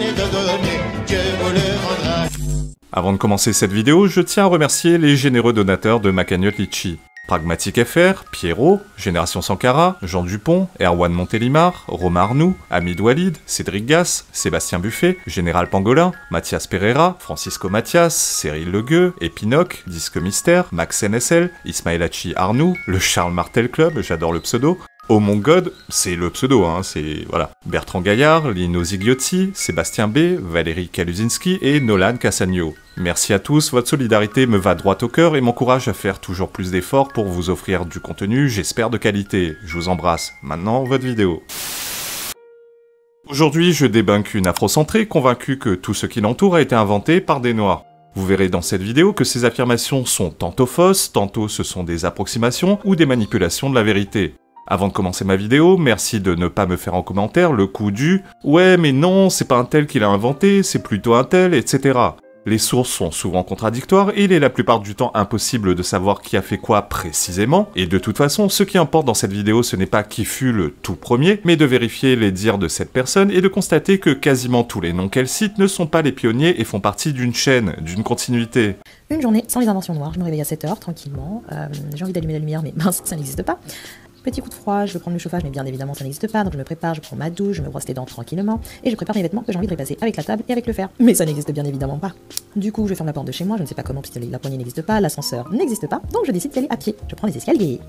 les a donnés, Dieu vous le rendra. Avant de commencer cette vidéo, je tiens à remercier les généreux donateurs de ma cagnotte Litchi. Pragmatique FR, Pierrot, Génération Sankara, Jean Dupont, Erwan Montélimar, Romain Arnoux, Hamid Walid, Cédric Gass, Sébastien Buffet, Général Pangolin, Mathias Pereira, Francisco Mathias, Cyril Legueux, Epinoc, Disque Mystère, Max NSL, Ismaël Hachi Arnoux, le Charles Martel Club, j'adore le pseudo, Oh mon god, c'est le pseudo, c'est... voilà. Bertrand Gaillard, Lino Zigliotti, Sébastien B, Valérie Kaluzinski et Nolan Cassagno. Merci à tous, votre solidarité me va droit au cœur et m'encourage à faire toujours plus d'efforts pour vous offrir du contenu, j'espère de qualité. Je vous embrasse. Maintenant, votre vidéo. Aujourd'hui, je débunk une afrocentrée convaincue que tout ce qui l'entoure a été inventé par des noirs. Vous verrez dans cette vidéo que ces affirmations sont tantôt fausses, tantôt ce sont des approximations ou des manipulations de la vérité. Avant de commencer ma vidéo, merci de ne pas me faire en commentaire le coup du « ouais mais non, c'est pas un tel qui l'a inventé, c'est plutôt un tel, etc. » Les sources sont souvent contradictoires et il est la plupart du temps impossible de savoir qui a fait quoi précisément, et de toute façon, ce qui importe dans cette vidéo ce n'est pas qui fut le tout premier, mais de vérifier les dires de cette personne et de constater que quasiment tous les noms qu'elle cite ne sont pas les pionniers et font partie d'une chaîne, d'une continuité. Une journée sans les inventions noires, je me réveille à 7h tranquillement, j'ai envie d'allumer la lumière mais mince, ça n'existe pas. Petit coup de froid, je veux prendre le chauffage, mais bien évidemment ça n'existe pas, donc je me prépare, je prends ma douche, je me brosse les dents tranquillement, et je prépare mes vêtements que j'ai envie de repasser avec la table et avec le fer. Mais ça n'existe bien évidemment pas. Du coup, je ferme la porte de chez moi, je ne sais pas comment, puisque la poignée n'existe pas, l'ascenseur n'existe pas, donc je décide d'y aller à pied. Je prends les escaliers.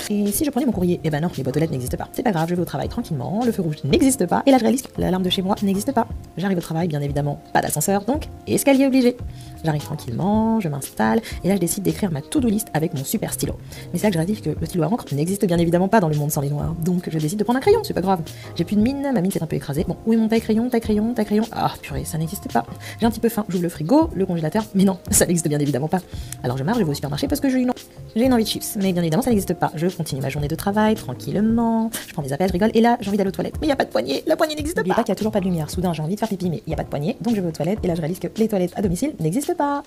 Et si je prenais mon courrier, eh ben non, les boîtes aux lettres n'existent pas. C'est pas grave, je vais au travail tranquillement, le feu rouge n'existe pas, et là je réalise que l'alarme de chez moi n'existe pas. J'arrive au travail, bien évidemment, pas d'ascenseur, donc escalier obligé. J'arrive tranquillement, je m'installe, et là je décide d'écrire ma to-do list avec mon super stylo. Mais c'est là que je réalise que le stylo à encre n'existe bien évidemment pas dans le monde sans les noirs. Donc je décide de prendre un crayon, c'est pas grave. J'ai plus de mine, ma mine s'est un peu écrasée. Bon, où est mon taille-crayon, taille-crayon, taille-crayon? Ah purée, ça n'existe pas. J'ai un petit peu faim, j'ouvre le frigo, le congélateur, mais non, ça n'existe bien évidemment pas. Alors je marche, je vais au supermarché parce que j'ai une envie de chips, mais bien évidemment ça n'existe pas. Je continue ma journée de travail tranquillement, je prends des appels, je rigole, et là j'ai envie d'aller aux toilettes. Mais y a pas de poignée, la poignée n'existe pas. N'oubliez pas qu'il y a toujours pas de lumière. Soudain j'ai envie de faire pipi, mais y a pas de poignée, donc je vais aux toilettes, et là je réalise que les toilettes à domicile n'existent pas.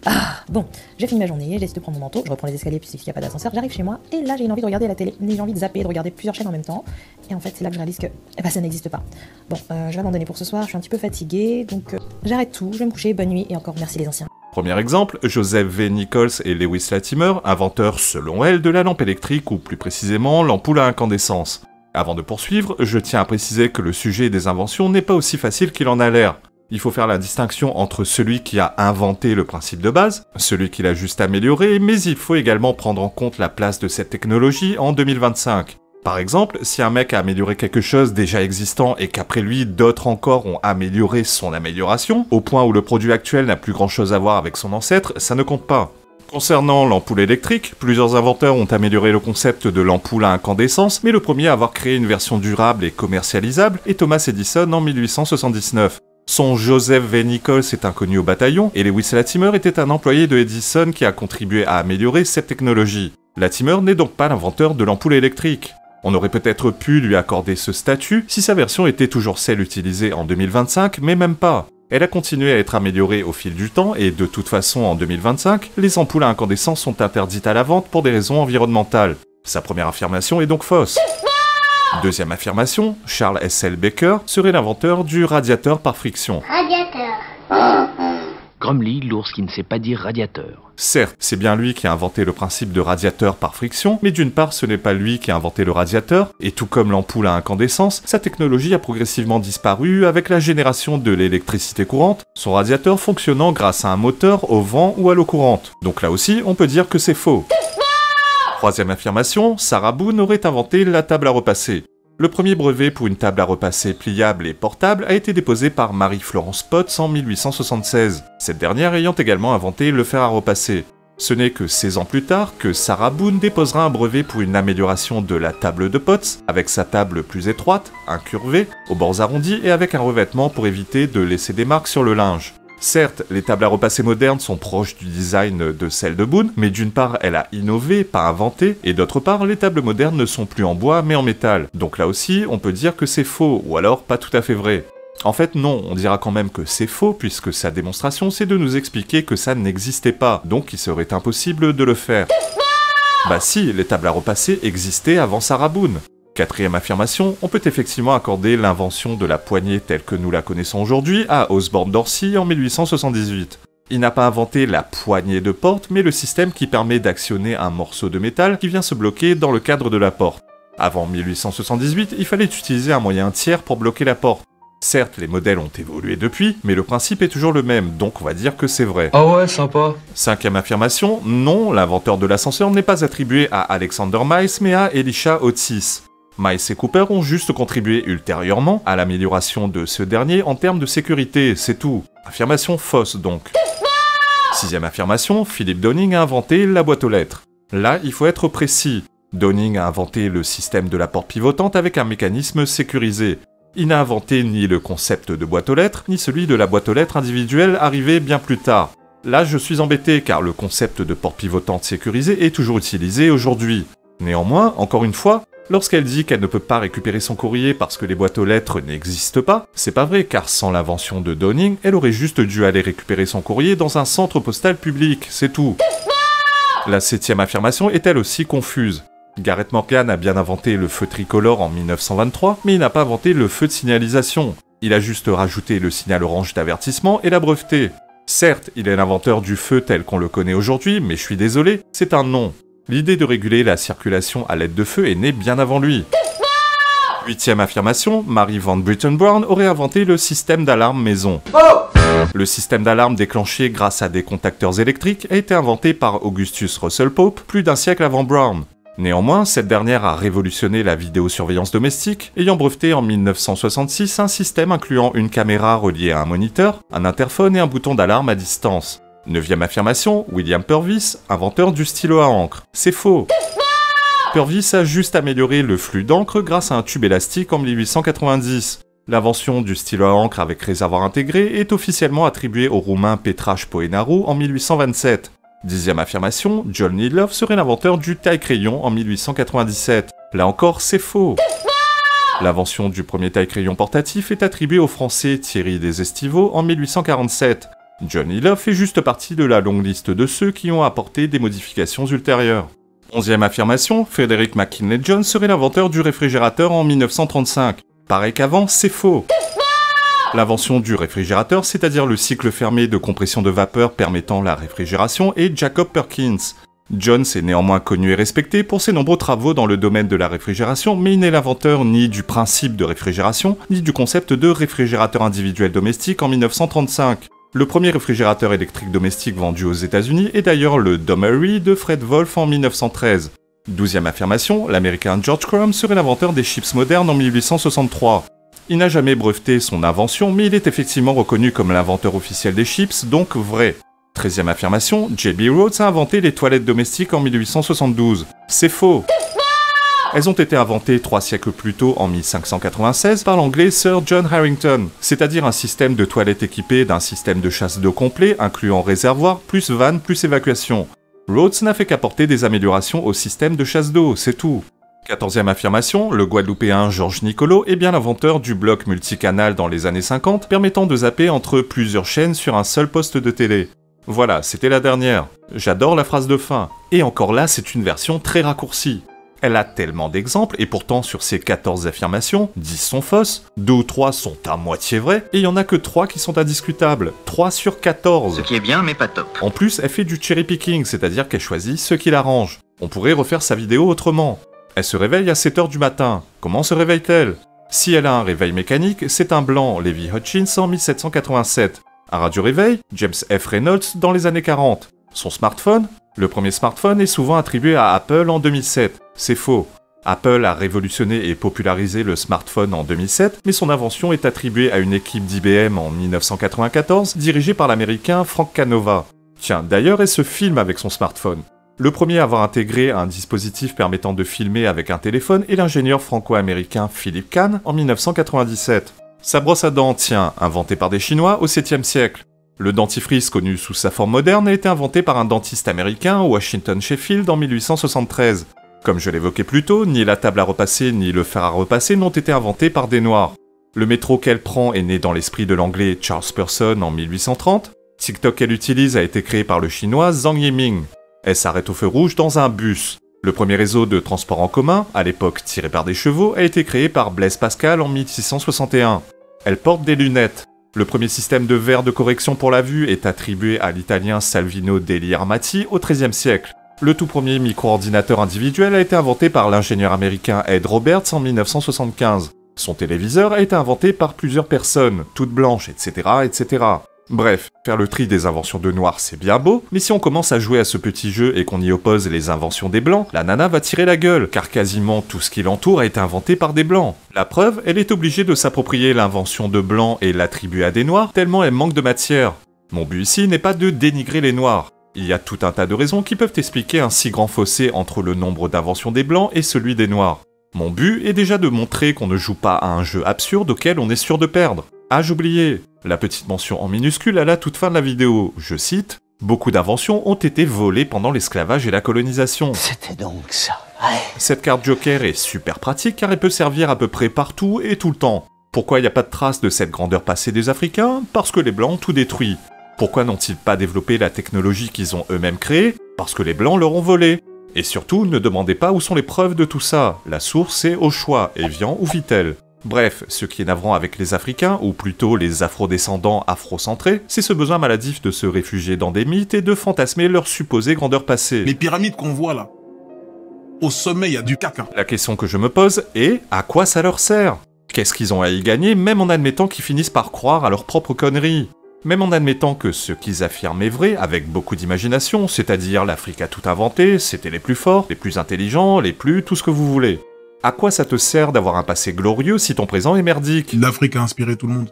Ah, bon, j'ai fini ma journée, j'ai décidé de prendre mon manteau, je reprends les escaliers puisqu'il n'y a pas d'ascenseur, j'arrive chez moi, et là j'ai une envie de regarder la télé, j'ai envie de zapper, de regarder plusieurs chaînes en même temps, et en fait c'est là que je réalise que ça n'existe pas. Bon, je vais abandonner pour ce soir, je suis un petit peu fatiguée, donc j'arrête tout, je vais me coucher, bonne nuit, et encore merci les anciens. Premier exemple, Joseph V. Nichols et Lewis Latimer, inventeurs selon elle de la lampe électrique ou plus précisément l'ampoule à incandescence. Avant de poursuivre, je tiens à préciser que le sujet des inventions n'est pas aussi facile qu'il en a l'air. Il faut faire la distinction entre celui qui a inventé le principe de base, celui qui l'a juste amélioré, mais il faut également prendre en compte la place de cette technologie en 2025. Par exemple, si un mec a amélioré quelque chose déjà existant et qu'après lui, d'autres encore ont amélioré son amélioration, au point où le produit actuel n'a plus grand chose à voir avec son ancêtre, ça ne compte pas. Concernant l'ampoule électrique, plusieurs inventeurs ont amélioré le concept de l'ampoule à incandescence, mais le premier à avoir créé une version durable et commercialisable est Thomas Edison en 1879. Son Joseph V. Nichols est inconnu au bataillon, et Lewis Latimer était un employé de Edison qui a contribué à améliorer cette technologie. Latimer n'est donc pas l'inventeur de l'ampoule électrique. On aurait peut-être pu lui accorder ce statut si sa version était toujours celle utilisée en 2025, mais même pas. Elle a continué à être améliorée au fil du temps, et de toute façon en 2025, les ampoules à incandescence sont interdites à la vente pour des raisons environnementales. Sa première affirmation est donc fausse. Deuxième affirmation, Charles S.L. Baker serait l'inventeur du radiateur par friction. Radiateur. Grumly, l'ours qui ne sait pas dire radiateur. Certes, c'est bien lui qui a inventé le principe de radiateur par friction, mais d'une part ce n'est pas lui qui a inventé le radiateur, et tout comme l'ampoule à incandescence, sa technologie a progressivement disparu avec la génération de l'électricité courante, son radiateur fonctionnant grâce à un moteur au vent ou à l'eau courante. Donc là aussi, on peut dire que c'est faux. Troisième affirmation, Sarah Boone aurait inventé la table à repasser. Le premier brevet pour une table à repasser pliable et portable a été déposé par Marie-Florence Potts en 1876, cette dernière ayant également inventé le fer à repasser. Ce n'est que 16 ans plus tard que Sarah Boone déposera un brevet pour une amélioration de la table de Potts, avec sa table plus étroite, incurvée, aux bords arrondis et avec un revêtement pour éviter de laisser des marques sur le linge. Certes, les tables à repasser modernes sont proches du design de celles de Boone, mais d'une part, elle a innové, pas inventé, et d'autre part, les tables modernes ne sont plus en bois, mais en métal. Donc là aussi, on peut dire que c'est faux, ou alors pas tout à fait vrai. En fait, non, on dira quand même que c'est faux, puisque sa démonstration, c'est de nous expliquer que ça n'existait pas, donc il serait impossible de le faire. Bah si, les tables à repasser existaient avant Sarah Boone. Quatrième affirmation, on peut effectivement accorder l'invention de la poignée telle que nous la connaissons aujourd'hui à Osborne Dorsey en 1878. Il n'a pas inventé la poignée de porte, mais le système qui permet d'actionner un morceau de métal qui vient se bloquer dans le cadre de la porte. Avant 1878, il fallait utiliser un moyen tiers pour bloquer la porte. Certes, les modèles ont évolué depuis, mais le principe est toujours le même, donc on va dire que c'est vrai. Ah ouais, sympa. Cinquième affirmation, non, l'inventeur de l'ascenseur n'est pas attribué à Alexander Miles, mais à Elisha Otis. Miles et Cooper ont juste contribué ultérieurement à l'amélioration de ce dernier en termes de sécurité, c'est tout. Affirmation fausse donc. Sixième affirmation, Philip Downing a inventé la boîte aux lettres. Là, il faut être précis. Downing a inventé le système de la porte pivotante avec un mécanisme sécurisé. Il n'a inventé ni le concept de boîte aux lettres, ni celui de la boîte aux lettres individuelle arrivé bien plus tard. Là, je suis embêté car le concept de porte pivotante sécurisée est toujours utilisé aujourd'hui. Néanmoins, encore une fois, lorsqu'elle dit qu'elle ne peut pas récupérer son courrier parce que les boîtes aux lettres n'existent pas, c'est pas vrai car sans l'invention de Downing, elle aurait juste dû aller récupérer son courrier dans un centre postal public, c'est tout. La septième affirmation est elle aussi confuse. Gareth Morgan a bien inventé le feu tricolore en 1923, mais il n'a pas inventé le feu de signalisation. Il a juste rajouté le signal orange d'avertissement et l'a breveté. Certes, il est l'inventeur du feu tel qu'on le connaît aujourd'hui, mais je suis désolé, c'est un non. L'idée de réguler la circulation à l'aide de feu est née bien avant lui. Huitième affirmation, Mary Van Britten Brown aurait inventé le système d'alarme maison. Le système d'alarme déclenché grâce à des contacteurs électriques a été inventé par Augustus Russell Pope plus d'un siècle avant Brown. Néanmoins, cette dernière a révolutionné la vidéosurveillance domestique, ayant breveté en 1966 un système incluant une caméra reliée à un moniteur, un interphone et un bouton d'alarme à distance. Neuvième affirmation, William Purvis, inventeur du stylo à encre. C'est faux. Purvis a juste amélioré le flux d'encre grâce à un tube élastique en 1890. L'invention du stylo à encre avec réservoir intégré est officiellement attribuée au roumain Petraș Poenaru en 1827. Dixième affirmation, John Needlove serait l'inventeur du taille-crayon en 1897. Là encore, c'est faux. L'invention du premier taille-crayon portatif est attribuée au français Thierry Desestivaux en 1847. John Needlove fait juste partie de la longue liste de ceux qui ont apporté des modifications ultérieures. Onzième affirmation, Frederick McKinley Jones serait l'inventeur du réfrigérateur en 1935. Pareil qu'avant, c'est faux. L'invention du réfrigérateur, c'est-à-dire le cycle fermé de compression de vapeur permettant la réfrigération, est Jacob Perkins. Jones est néanmoins connu et respecté pour ses nombreux travaux dans le domaine de la réfrigération, mais il n'est l'inventeur ni du principe de réfrigération, ni du concept de réfrigérateur individuel domestique en 1935. Le premier réfrigérateur électrique domestique vendu aux États-Unis est d'ailleurs le Domery de Fred Wolf en 1913. Douzième affirmation, l'américain George Crumb serait l'inventeur des chips modernes en 1863. Il n'a jamais breveté son invention, mais il est effectivement reconnu comme l'inventeur officiel des chips, donc vrai. 13e affirmation, J.B. Rhodes a inventé les toilettes domestiques en 1872. C'est faux. Elles ont été inventées 3 siècles plus tôt, en 1596, par l'anglais Sir John Harrington, c'est-à-dire un système de toilettes équipé d'un système de chasse d'eau complet, incluant réservoir, plus vanne, plus évacuation. Rhodes n'a fait qu'apporter des améliorations au système de chasse d'eau, c'est tout. 14e affirmation, le Guadeloupéen Georges Nicolo est bien l'inventeur du bloc multicanal dans les années 50, permettant de zapper entre plusieurs chaînes sur un seul poste de télé. Voilà, c'était la dernière. J'adore la phrase de fin. Et encore là, c'est une version très raccourcie. Elle a tellement d'exemples, et pourtant sur ces 14 affirmations, 10 sont fausses, 2 ou 3 sont à moitié vraies, et il y en a que 3 qui sont indiscutables. 3 sur 14. Ce qui est bien, mais pas top. En plus, elle fait du cherry picking, c'est-à-dire qu'elle choisit ce qui l'arrange. On pourrait refaire sa vidéo autrement. Elle se réveille à 7h du matin. Comment se réveille-t-elle? Si elle a un réveil mécanique, c'est un blanc, Levi Hutchins en 1787. Un radio-réveil, James F. Reynolds dans les années 40. Son smartphone? Le premier smartphone est souvent attribué à Apple en 2007. C'est faux. Apple a révolutionné et popularisé le smartphone en 2007, mais son invention est attribuée à une équipe d'IBM en 1994, dirigée par l'américain Frank Canova. Tiens, d'ailleurs, elle se filme avec son smartphone. Le premier à avoir intégré un dispositif permettant de filmer avec un téléphone est l'ingénieur franco-américain Philip Kahn en 1997. Sa brosse à dents, tiens, inventée par des Chinois au 7e siècle. Le dentifrice connu sous sa forme moderne a été inventé par un dentiste américain, Washington Sheffield, en 1873. Comme je l'évoquais plus tôt, ni la table à repasser ni le fer à repasser n'ont été inventés par des Noirs. Le métro qu'elle prend est né dans l'esprit de l'anglais Charles Pearson en 1830. TikTok qu'elle utilise a été créé par le chinois Zhang Yiming. Elle s'arrête au feu rouge dans un bus. Le premier réseau de transport en commun, à l'époque tiré par des chevaux, a été créé par Blaise Pascal en 1661. Elle porte des lunettes. Le premier système de verre de correction pour la vue est attribué à l'italien Salvino degli Armati au XIIIe siècle. Le tout premier micro-ordinateur individuel a été inventé par l'ingénieur américain Ed Roberts en 1975. Son téléviseur a été inventé par plusieurs personnes, toutes blanches, etc., etc. Bref, faire le tri des inventions de noirs c'est bien beau, mais si on commence à jouer à ce petit jeu et qu'on y oppose les inventions des blancs, la nana va tirer la gueule, car quasiment tout ce qui l'entoure a été inventé par des blancs. La preuve, elle est obligée de s'approprier l'invention de blancs et l'attribuer à des noirs, tellement elle manque de matière. Mon but ici n'est pas de dénigrer les noirs. Il y a tout un tas de raisons qui peuvent expliquer un si grand fossé entre le nombre d'inventions des blancs et celui des noirs. Mon but est déjà de montrer qu'on ne joue pas à un jeu absurde auquel on est sûr de perdre. Ah, j'oubliais. La petite mention en minuscule à la toute fin de la vidéo, je cite, « Beaucoup d'inventions ont été volées pendant l'esclavage et la colonisation. » C'était donc ça, ouais. Cette carte Joker est super pratique car elle peut servir à peu près partout et tout le temps. Pourquoi il n'y a pas de trace de cette grandeur passée des Africains? Parce que les Blancs ont tout détruit. Pourquoi n'ont-ils pas développé la technologie qu'ils ont eux-mêmes créée? Parce que les Blancs leur ont volé. Et surtout, ne demandez pas où sont les preuves de tout ça. La source est au choix, Evian ou Vittel. Bref, ce qui est navrant avec les Africains, ou plutôt les afrodescendants afrocentrés, c'est ce besoin maladif de se réfugier dans des mythes et de fantasmer leur supposée grandeur passée. Les pyramides qu'on voit là, au sommet, il y a du caca. La question que je me pose est, à quoi ça leur sert? Qu'est-ce qu'ils ont à y gagner, même en admettant qu'ils finissent par croire à leurs propres conneries? Même en admettant que ce qu'ils affirment est vrai, avec beaucoup d'imagination, c'est-à-dire l'Afrique a tout inventé, c'était les plus forts, les plus intelligents, les plus tout ce que vous voulez. À quoi ça te sert d'avoir un passé glorieux si ton présent est merdique? L'Afrique a inspiré tout le monde.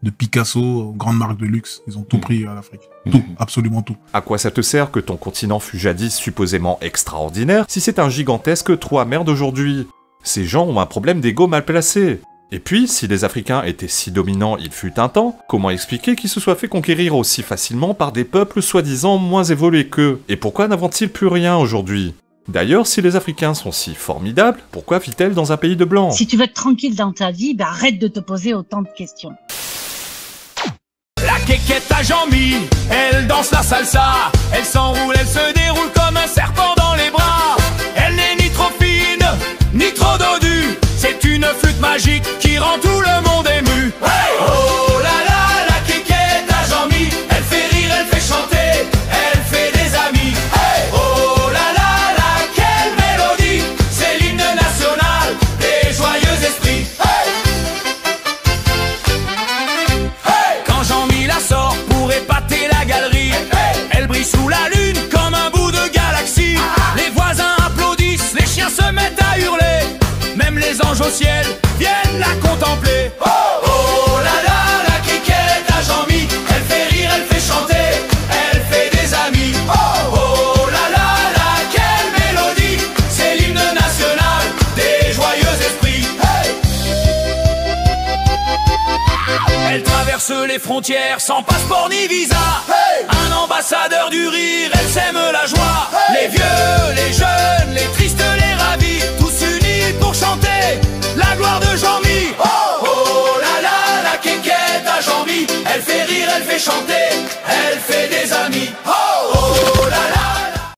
De Picasso aux grandes marques de luxe, ils ont tout pris à l'Afrique. Tout, absolument tout. À quoi ça te sert que ton continent fut jadis supposément extraordinaire si c'est un gigantesque trou à merde aujourd'hui? Ces gens ont un problème d'ego mal placé. Et puis, si les Africains étaient si dominants il fut un temps, comment expliquer qu'ils se soient fait conquérir aussi facilement par des peuples soi-disant moins évolués qu'eux? Et pourquoi n'inventent-ils plus rien aujourd'hui? D'ailleurs, si les Africains sont si formidables, pourquoi vit-elle dans un pays de blancs? Si tu veux être tranquille dans ta vie, bah arrête de te poser autant de questions. La quéquette à Jean-Mi, elle danse la salsa, elle s'enroule, elle se déroule comme un serpent dans les bras. Elle n'est ni trop fine, ni trop dodue, c'est une flûte magique qui rend tout le monde ému. Hey oh là là, la quéquette à Jean-Mi, elle fait rire, elle fait chanter, elle fait des amis. Hey oh là là, là, quelle mélodie, c'est l'hymne national des joyeux esprits. Hey hey, quand Jean-Mi la sort pour épater la galerie, elle brille sous la lune comme un bout de galaxie. Les voisins applaudissent, les chiens se mettent à hurler, même les anges au ciel viennent la contempler. Oh, oh là là, la quéquette à Jean-Mi, elle fait rire, elle fait chanter, elle fait des amis. Oh, oh là là, là, quelle mélodie, c'est l'hymne national des joyeux esprits. Hey elle traverse les frontières sans passeport ni visa. Hey un ambassadeur du rire, elle sème la joie. Hey les vieux, les jeunes, les tristes, les